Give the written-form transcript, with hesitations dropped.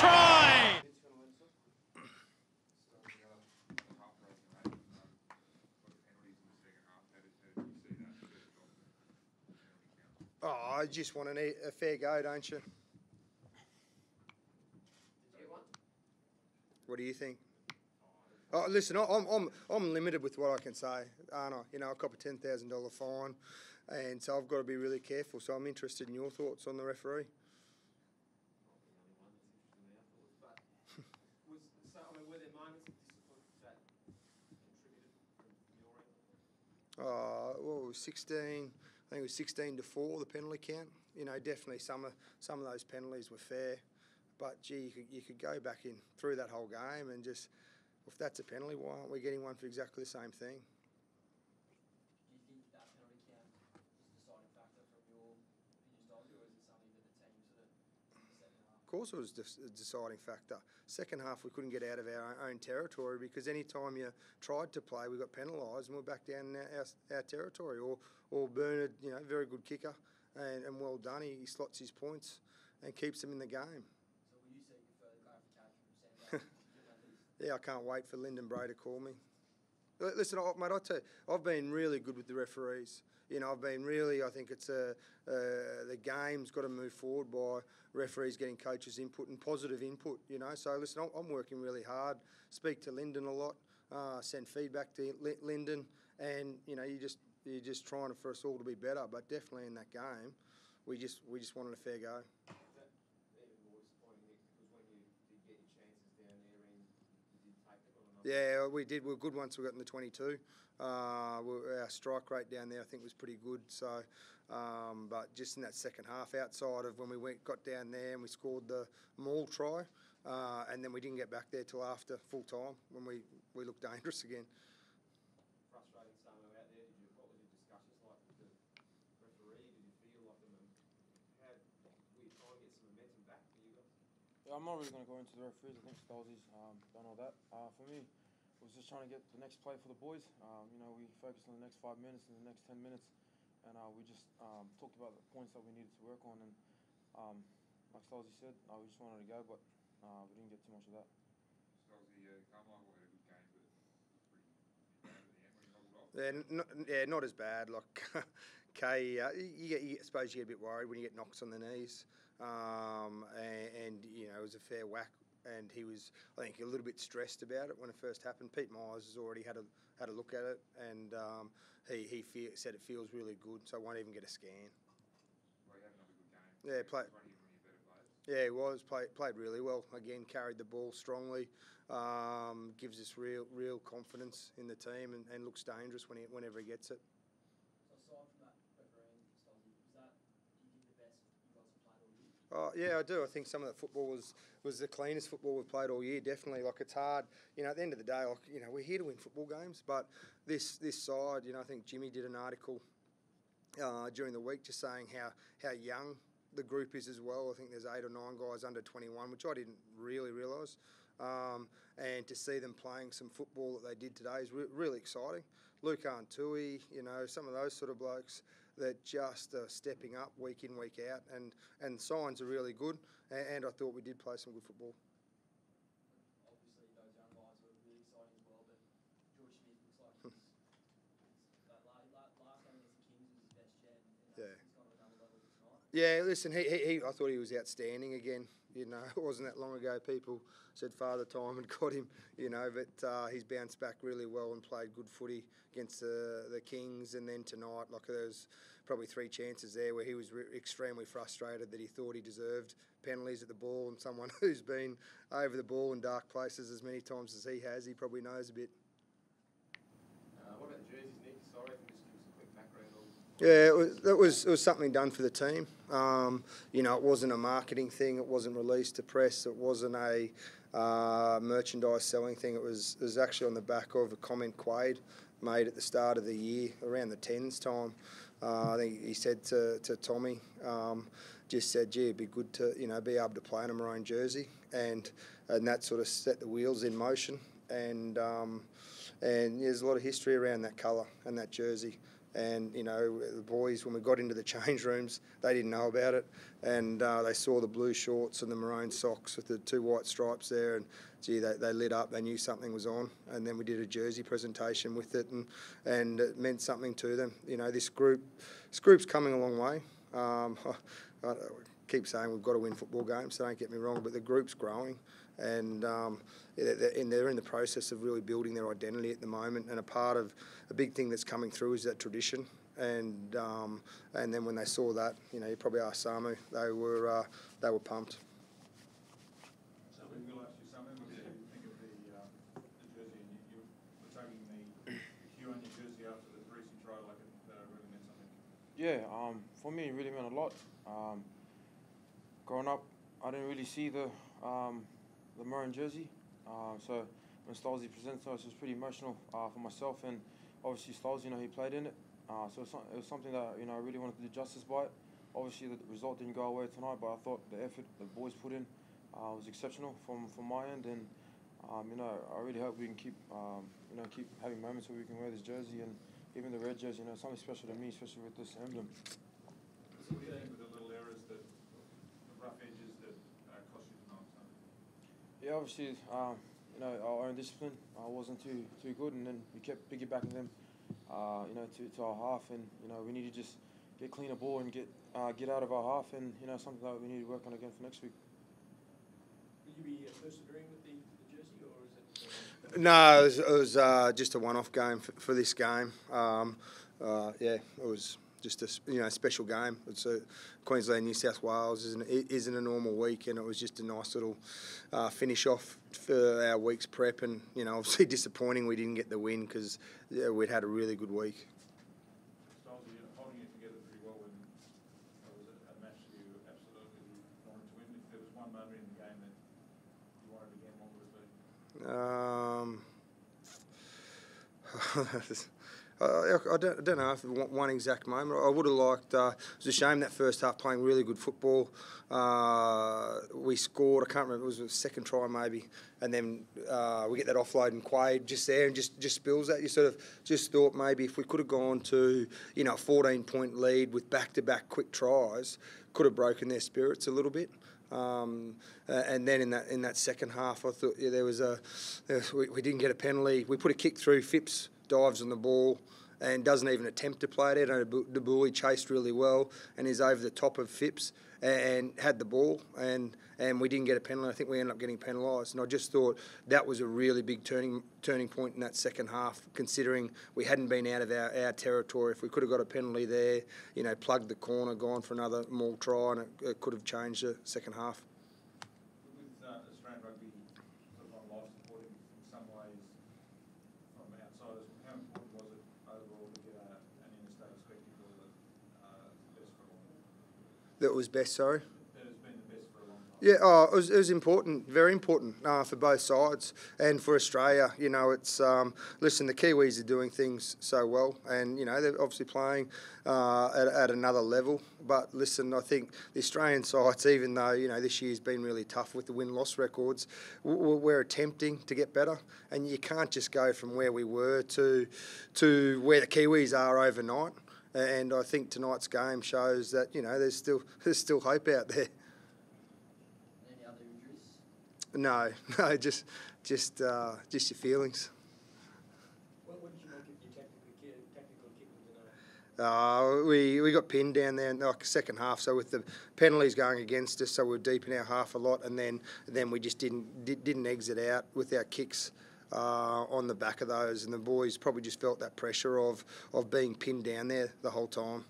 try! Oh, I just want a fair go, don't you? What do you think? Oh, listen, I'm limited with what I can say, aren't I? You know, I cop a $10,000 fine, and so I've got to be really careful. So I'm interested in your thoughts on the referee. Were there moments of discipline that contributed from your end? Well, it was 16. I think it was 16-4, the penalty count. You know, definitely some of those penalties were fair, but gee, you could go back in through that whole game and just, if that's a penalty, why aren't we getting one for exactly the same thing? Do you think that penalty count was a deciding factor from your opinion, or is it something that the team sort of in the second half? Of course it was a deciding factor. Second half we couldn't get out of our own territory because any time you tried to play we got penalised and we're back down in our territory. Or Bernard, you know, very good kicker and well done. He slots his points and keeps them in the game. So will you see further clarification from Sam? Yeah, I can't wait for Lyndon Bray to call me. Listen, mate, I tell you, I've been really good with the referees. You know, I think it's the game's got to move forward by referees getting coaches' input and positive input, you know. So, listen, I'm working really hard, speak to Lyndon a lot, send feedback to Lyndon, and, you know, you're just trying for us all to be better. But definitely in that game, we just wanted a fair go. Yeah, we did. We were good once we got in the 22. Our strike rate down there, I think, was pretty good. So, but just in that second half, outside of when we got down there and we scored the maul try, and then we didn't get back there till after full time when we looked dangerous again. Frustrating, Samu, out there. What were the discussions like with the referee? Did you feel like were you trying to get some momentum back for you guys? Yeah, I'm not really going to go into the referees. I think Stiles done all that. For me, it was just trying to get the next play for the boys. You know, we focused on the next 5 minutes and the next 10 minutes, and we just talked about the points that we needed to work on. And like Stiles said, we just wanted to go, but we didn't get too much of that. Carmichael had a good game, but it was pretty bad at the end when he hobbled off. Not as bad. Like Kay, I suppose you get a bit worried when you get knocks on the knees, and you know, it was a fair whack. And he was, I think, a little bit stressed about it when it first happened. Pete Myers has already had a look at it, and he said it feels really good, so won't even get a scan. Well, he had another good game. Yeah, played. Yeah, he was played really well. Again, carried the ball strongly. Gives us real confidence in the team, and looks dangerous whenever he gets it. So aside from that refereeing, Stolzy, was that, do you think, the best you guys have played all year? Yeah, I do. I think some of that football was the cleanest football we've played all year, definitely. Like, it's hard. You know, at the end of the day, like, you know, we're here to win football games, but this side, you know, I think Jimmy did an article during the week just saying how young the group is as well. I think there's 8 or 9 guys under 21, which I didn't really realise. And to see them playing some football that they did today is really exciting. Luke Arntui, you know, some of those sort of blokes that just are stepping up week in, week out, and signs are really good, and I thought we did play some good football. Obviously, those young guys were really exciting as well, but George Smith looks like that last game against the Kings was his best yet, and he's gone to another level tonight. Yeah, listen, I thought he was outstanding again. You know, it wasn't that long ago people said Father Time had got him, you know, but he's bounced back really well and played good footy against the Kings. And then tonight, like, there was probably 3 chances there where he was extremely frustrated that he thought he deserved penalties at the ball, and someone who's been over the ball in dark places as many times as he has, he probably knows a bit. What about the jerseys, Nick? Sorry, if you just give us a quick background on. Yeah, it was something done for the team. You know, it wasn't a marketing thing. It wasn't released to press. It wasn't a merchandise selling thing. It was actually on the back of a comment Quaid made at the start of the year, around the 10s time. I think he said to Tommy, just said, gee, it'd be good to, you know, be able to play in a maroon jersey, and that sort of set the wheels in motion. And there's a lot of history around that colour and that jersey. And, you know, the boys, when we got into the change rooms, they didn't know about it. And they saw the blue shorts and the maroon socks with the 2 white stripes there. And, gee, they lit up. They knew something was on. And then we did a jersey presentation with it. And it meant something to them. You know, this group's coming a long way. I keep saying we've got to win football games, so don't get me wrong, but the group's growing. And they're in the process of really building their identity at the moment, and a big thing that's coming through is that tradition. And then when they saw that, you know, you probably asked Samu, they were pumped. So we will ask you, Samu, what do you think of the jersey? And you were tagging the hue on your jersey after the Parisi try, like it really meant something. Yeah, for me, it really meant a lot. Growing up, I didn't really see the maroon jersey. So when Stiles presented to us, it was pretty emotional for myself, and obviously Stiles, you know, he played in it. So it was something that, you know, I really wanted to do justice by it. Obviously the result didn't go away tonight, but I thought the effort the boys put in was exceptional from my end, and you know, I really hope we can keep keep having moments where we can wear this jersey, and even the red jersey, you know, something special to me, especially with this emblem. So what do you think with the little errors, the rough edges that cost you tonight? Yeah, obviously, you know, our own discipline wasn't too good, and then we kept piggybacking them, you know, to our half, and you know, we need to just get cleaner ball and get out of our half, and you know, something that we need to work on again for next week. Will you be persevering with the jersey, or is it? No, it was just a one-off game for this game. Yeah, it was just a special game. It's a Queensland, New South Wales isn't a normal week, and it was just a nice little finish off for our week's prep. And you know, obviously disappointing we didn't get the win because we'd had a really good week. Stiles, you're holding it together pretty well when it was a match you absolutely wanted to win. If there was one moment in the game that you wanted again, what would it be? I don't know if one exact moment. I would have liked. It was a shame that first half playing really good football. We scored. I can't remember. It was the second try maybe, and then we get that offload and Quade just there and just spills that. You sort of just thought maybe if we could have gone to a 14-point lead with back-to-back quick tries, could have broken their spirits a little bit. And then in that second half, I thought we didn't get a penalty. We put a kick through. Phipps dives on the ball and doesn't even attempt to play it. The bully chased really well and is over the top of Phipps and had the ball, and we didn't get a penalty. I think we ended up getting penalised, and I just thought that was a really big turning point in that second half, considering we hadn't been out of our territory. If we could have got a penalty there, plugged the corner, gone for another maul try, and it could have changed the second half. With Australian rugby sort of on life supporting in some ways from outsiders, how important was it overall to get an interstate spectacle that's best for a long time? That was best, sorry? That has been the best for a long time. Yeah, it was important, very important for both sides and for Australia. It's listen, the Kiwis are doing things so well, and they're obviously playing at another level. But listen, I think the Australian sides, even though this year's been really tough with the win-loss records, we're attempting to get better, and you can't just go from where we were to where the Kiwis are overnight. And I think tonight's game shows that there's still hope out there. Any other injuries? No, just your feelings. What did you make of your tactical kicking tonight? We got pinned down there in the second half. So with the penalties going against us, so we were deep in our half a lot, and then we just didn't exit out with our kicks on the back of those, and the boys probably just felt that pressure of being pinned down there the whole time.